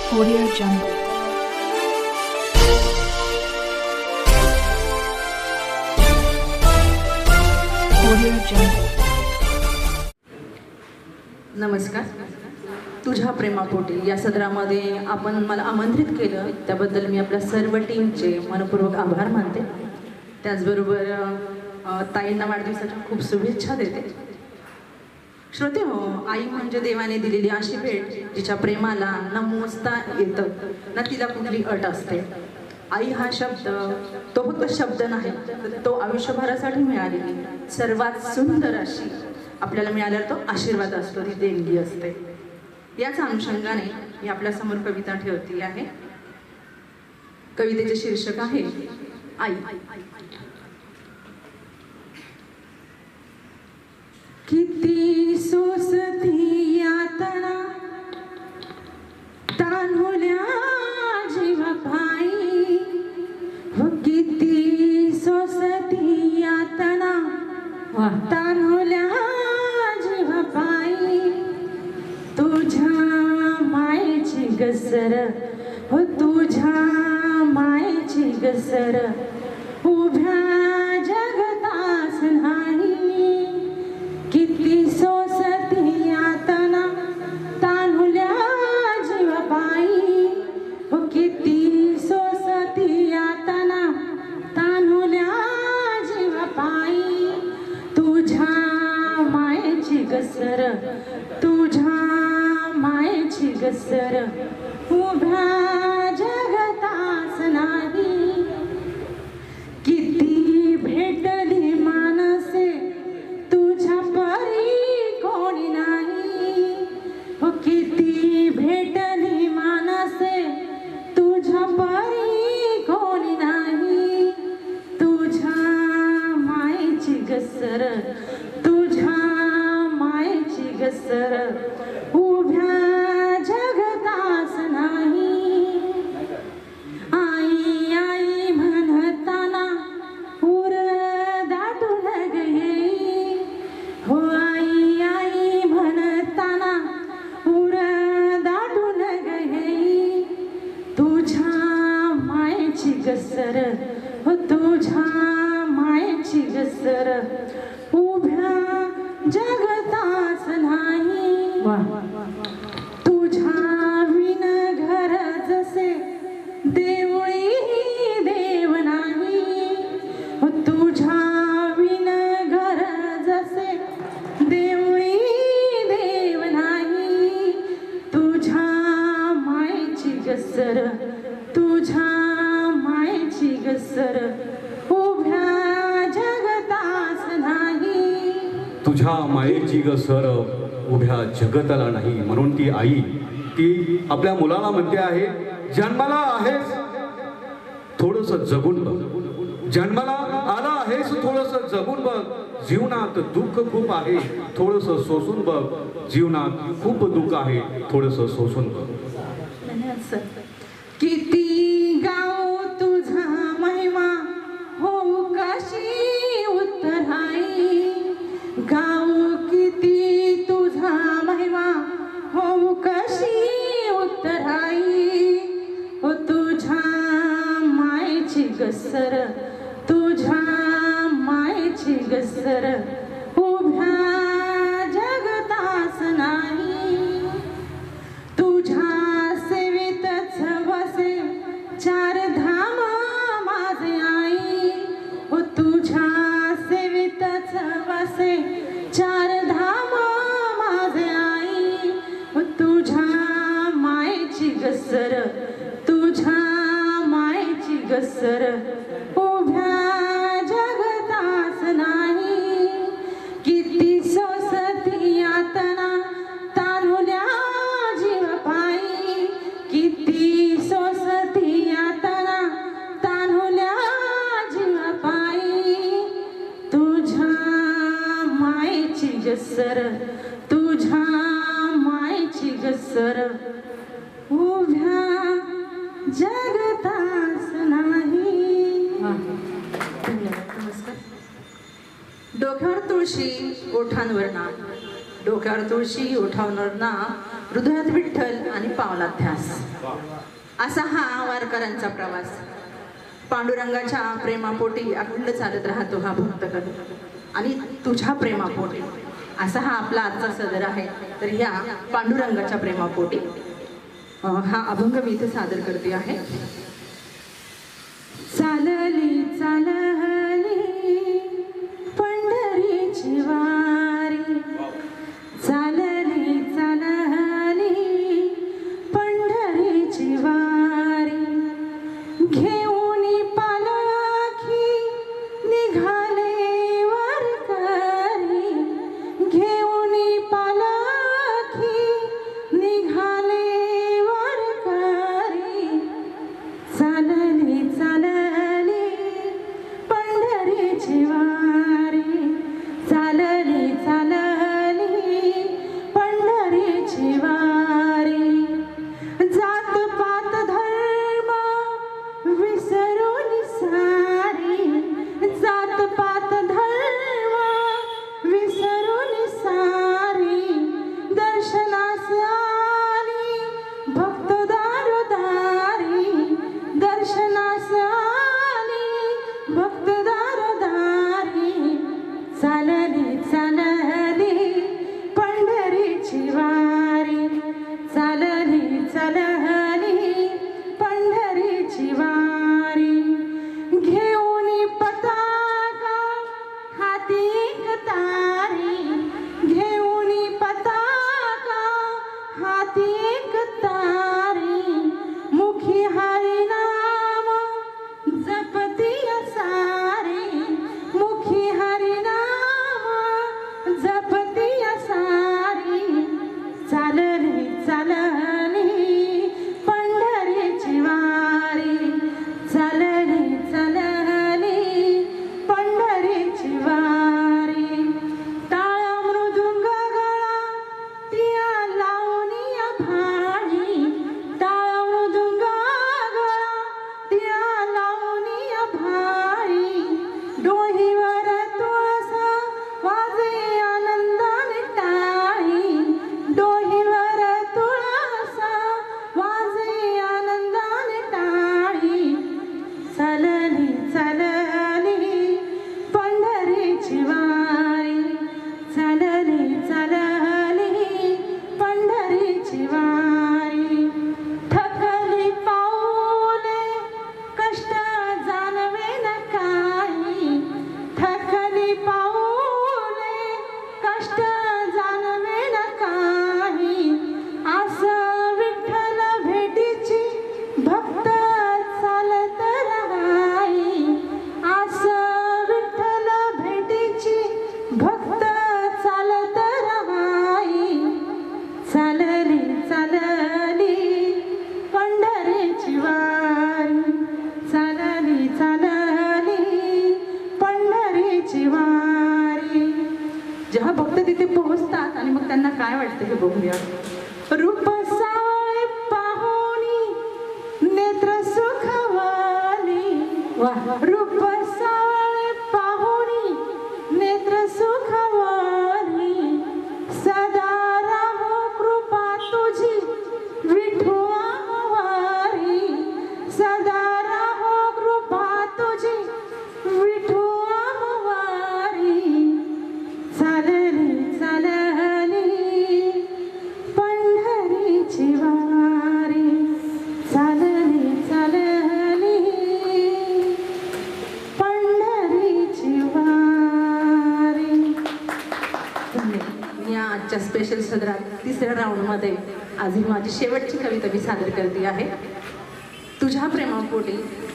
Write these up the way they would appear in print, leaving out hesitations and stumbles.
Audio Jungle. Audio Jungle. नमस्कार. तुझ्या प्रेमापोटी या सदरामध्ये आपण मला आमंत्रित केलं त्याबद्दल मी आपल्या सर्व टीमचे मनपूर्वक आभार मानते. त्याचबरोबर ताईंना वाढदिवसाच्या खूप शुभेच्छा देते. श्रोते हो, आई म्हणजे देवाने दिलेली अशी भेट जिच्या प्रेमाला न मोजता येतं ना तिला कुठली अट असते. आई हा शब्द तो फक्त शब्द नाही, तर तो आयुष्यभरासाठी मिळालेली सर्वात सुंदर अशी आपल्याला मिळाल्यावर तो आशीर्वाद असतो, ती देणगी असते. याच अनुषंगाने मी आपल्यासमोर कविता ठेवती आहे. कवितेचे शीर्षक आहे आई. किती सोसती यातना तान्हुल्या जीव पायी, हो किती सोसती यातना तान्हुल्या जीव पायी. तुझ्या मायेची गसर, हो तुझ्या मायेची गसर उभ्या जगतास नाही. किती सोसती यातना तान्हुल्या जीव पायी, हो किती सोसती यातना तान्हुल्या जीव पायी. तुझ्या मायेची गसर, तुझ्या मायेची गसर उभ्या जगतास नाही. किती भेटली मानसे तुझ्या परी कोणी नाही, हो किती भेटली मानसे तुझ्या परी कोणी नाही. तुझ्या मायेची गसर, तुझ्या मायेची गसर उभ्या जगतास नाही. आई आई म्हणताना उर दाटून गेली, हो आई आई म्हणताना उर दाटून गेली. तुझ्या मायेची गसर, हो तुझ्या मायेची गसर उभ्या जगतास नाही. तुझ्या विन घर जसे देवळी देव नाही, हो तुझ्या विन घर जसे देवळी देव नाही. तुझ्या मायेची गसर, तुझ्या मायेची गसर उभ्या जगतास नाही. तुझ्या मायेची गसर उभ्या जगताला नाही. म्हणून ती आई ती आपल्या मुलाला म्हणते आहे, जन्माला आहेस थोडस जगून बघ, जन्माला आला आहेस थोडस जगून बघ. जीवनात दुःख खूप आहे थोडस सोसून बघ, जीवनात खूप दुःख आहे थोडस सोसून बघ. किती गाव तुझा महिमा हो कशी उत्तराई. गाव किती तुझा महिमा हो कशी उत्तराई. हो तुझ्या मायेची गसर, तुझ्या मायेची गसर उभ्या जगतास नाही. तुझ्या सेवेतच वसे चार धाम माझे आई, हो तुझ्या सेवेतच वसे चार धाम माझे आई. हो तुझ्या मायेची गसर, तुझ्या मायेची गसर उभ्या जगतास नाही. किती सोसती यातना तान्हुल्या जीव पायी, किती सोसती यातना तान्हुल्या जीव पायी. तुझ्या मायेची गसर, तुझ्या मायेची गसर उभ्या जगतास नाही. नमस्कार. डोक्यावर तुळशी ओठांवर ना, डोक्यावर तुळशी ओठांवर ना, हृदयात विठ्ठल आणि पावलात ध्यास, असा हा वारकऱ्यांचा प्रवास. पांडुरंगाच्या प्रेमापोटी अखंड चालत राहतो हा भक्तगण, आणि तुझ्या प्रेमापोटी असा हा आपला आजचा सदर आहे. तर ह्या पांडुरंगाच्या प्रेमापोटी हा अभंग मी इथे सादर करते आहे. चालली चालली पंढरीची वारी, चालली चालली पंढरीची वारी, घेऊन पालखी निघाले वारकरी, घेऊन पालखी निघाले वारकरी, चालली चालली पंढरीची वारी, चालली चालली पंढरीची वारी, जात पात धर्म विसरून सारी, जात पात धर्म विसरून सारी, दर्शनास आली भक्त दारोदारी, दर्शनास आली भक्त दारोदारी, चालली चालली पंढरीची वारी, चालली चालली पंढरीची वारी, घेऊन पताका हाती एक तारी, घेऊन पताका हाती एक तारी, मुखी हरी नाम जपती सारी, मुखी हरी नाम जपती सारी, चालली चालली पंढरीची वारी, चालली चालली पंढरीची वारी, टाळ मृदुंग गळा टिया लावणी भाळी, टाळ मृदुंग गळा टिया लावणी भाळी, डोहीवर तुळसा वाजे आनंदाने टाळी, डोहीवर तुळसा वाजे आनंदाने टाळी, चालली चालली पंढरीची वारी, चालली चालली पंढरीची वारी, थकली पाऊले कष्ट जाणवे न काही, थकली पाऊले कष्ट जाणवे न काही, असं विठ्ठल भेटीची भक्त चालत राहाई, असं विठ्ठल भेटीची भक्त चालत राहाई, चालली चालली पंढरीची वारी, चालली चालली पंढरीची वारी. जेव्हा भक्त तिथे पोहोचतात आणि मग त्यांना काय वाटतं हे बघूया. रूप सावळे पाहुणी नेत्र सुखवाली, रूप सावळे पाहुणी नेत्र सुखवाली, सदा राहो कृपा तुझी विठू आम्हारी, सदा राहो कृपा तुझी विठू आम्हारी, चालली चालली पंढरीची वारी, चालली चालली पंढरीची वारी. या आजच्या स्पेशल सदरात तिसऱ्या राऊंडमध्ये आज ही माझी शेवटची कविता मी सादर करते आहे. तुझ्या प्रेमापोटी,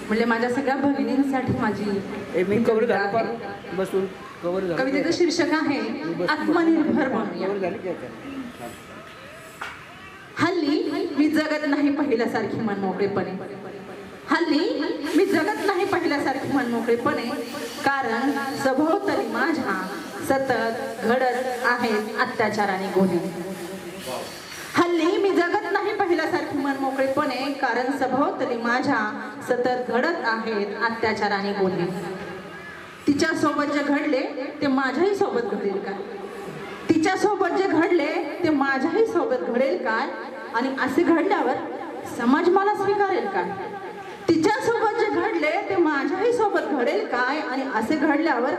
म्हणजे माझ्या सगळ्या भगिनींसाठी माझी कवर कविता आहे. बसून कवर झालं. कवितेचं शीर्षक आहे आत्मनिर्भर बनूया. हल्ली मी जगत नाही पहिल्यासारखी मनमोकळेपणे, हल्ली मी जगत नाही पहिल्यासारखी मनमोकळेपणे, कारण सभोवताली माझ्या सतत घडत आहेत अत्याचार आणि गुन्हे. हल्ली मी जगत नाही पहिल्यासारखी मनमोकळेपणे, कारण सभोवताली माझ्या सतत घडत आहेत अत्याचार आणि गुन्हे. तिच्या सोबत जे घडले ते माझ्याही सोबत घडेल का? तिच्यासोबत जे घडले ते माझ्याही सोबत घडेल काय आणि असे घडल्यावर समाज मला स्वीकारेल काय? तिच्यासोबत जे घडले ते माझ्याही सोबत घडेल काय आणि असे घडल्यावर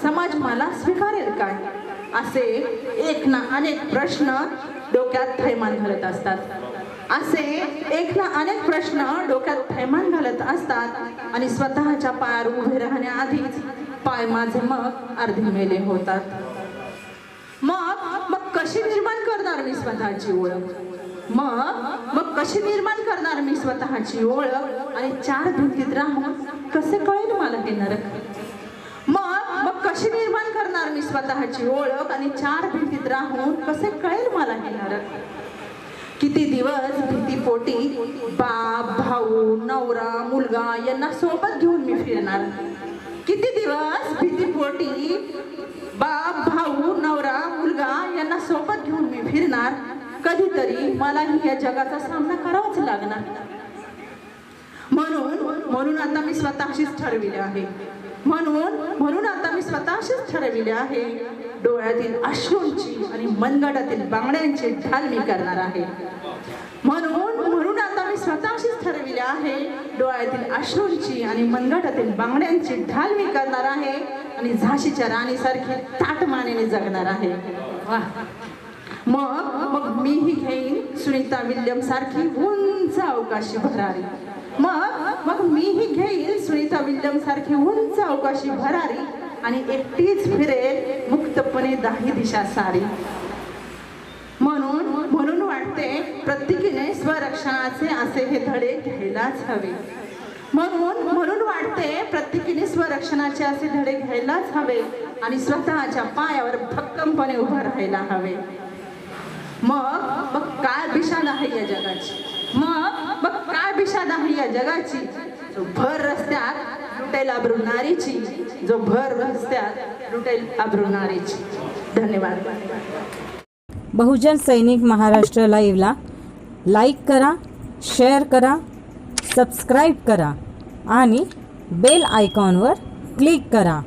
समाज मला स्वीकारेल काय? असे एक ना अनेक प्रश्न डोक्यात थैमान घालत असतात. असे एक ना अनेक प्रश्न डोक्यात थैमान घालत असतात आणि स्वतःच्या पायावर उभे राहण्याआधीच पाय माझे मग अर्धे मेले होतात. मग कशी निर्माण करणार मी स्वतःची ओळख? मग कशी निर्माण करणार मी स्वतःची ओळख आणि चार भिंतीत राहून कसे कळेल मला हे नरक? मग कशी निर्माण करणार मी स्वतःची ओळख आणि चार भिंतीत राहून कसे कळेल मला हे नरक? किती दिवस भीतीपोटी बाप, भाऊ, नवरा, मुलगा यांना सोबत घेऊन मी फिरणार? किती दिवस भीतीपोटी बाप, भाऊ, नवरा, मुलगा यांना सोबत घेऊन मी फिरणार? कधीतरी मलाही या जगाचा सामना करावाच लागणार. म्हणून आता मी स्वतःशीच ठरविले आहे. म्हणून आता मी स्वतःशीच ठरविले आहे. डोळ्यातील अश्रूंची आणि मनगटातील बांगड्यांची ढाल मी करणार आहे. म्हणून आता मी स्वतःशीच ठरविले आहे. डोळ्यातील अश्रूंची आणि मनगटातील बांगड्यांची ढाल मी करणार आहे आणि झाशीच्या राणीसारखी ताटमानेने जगणार आहे. मग मीही घेईन सुनीता विल्यम सारखी उंच अवकाशी भरारी. मग मीही घेईल सुनीता विल्यम सारखी उंच अवकाशी भरारी आणि एकटीच फिरेल मुक्तपणे दाही दिशा सारी. म्हणून वाटते प्रत्येकीने स्वरक्षणाचे असे हे धडे घ्यायलाच हवे. म्हणून वाटते प्रत्येकीने स्वरक्षणाचे असे धडे घ्यायलाच हवे आणि स्वतःच्या पायावर भक्कमपणे उभं राहायला हवे. मग काय बिशाद आहे या जगाची? मग काय बिशाद आहे या जगाची? जो भर रस्त्यात लुटेल अब्रू नारीची, जो भर रस्त्यात लुटेल अब्रू नारीची. धन्यवाद. बहुजन सैनिक महाराष्ट्र लाईव्हला लाईक करा, शेअर करा, सबस्क्राईब करा आणि बेल आयकॉनवर क्लिक करा.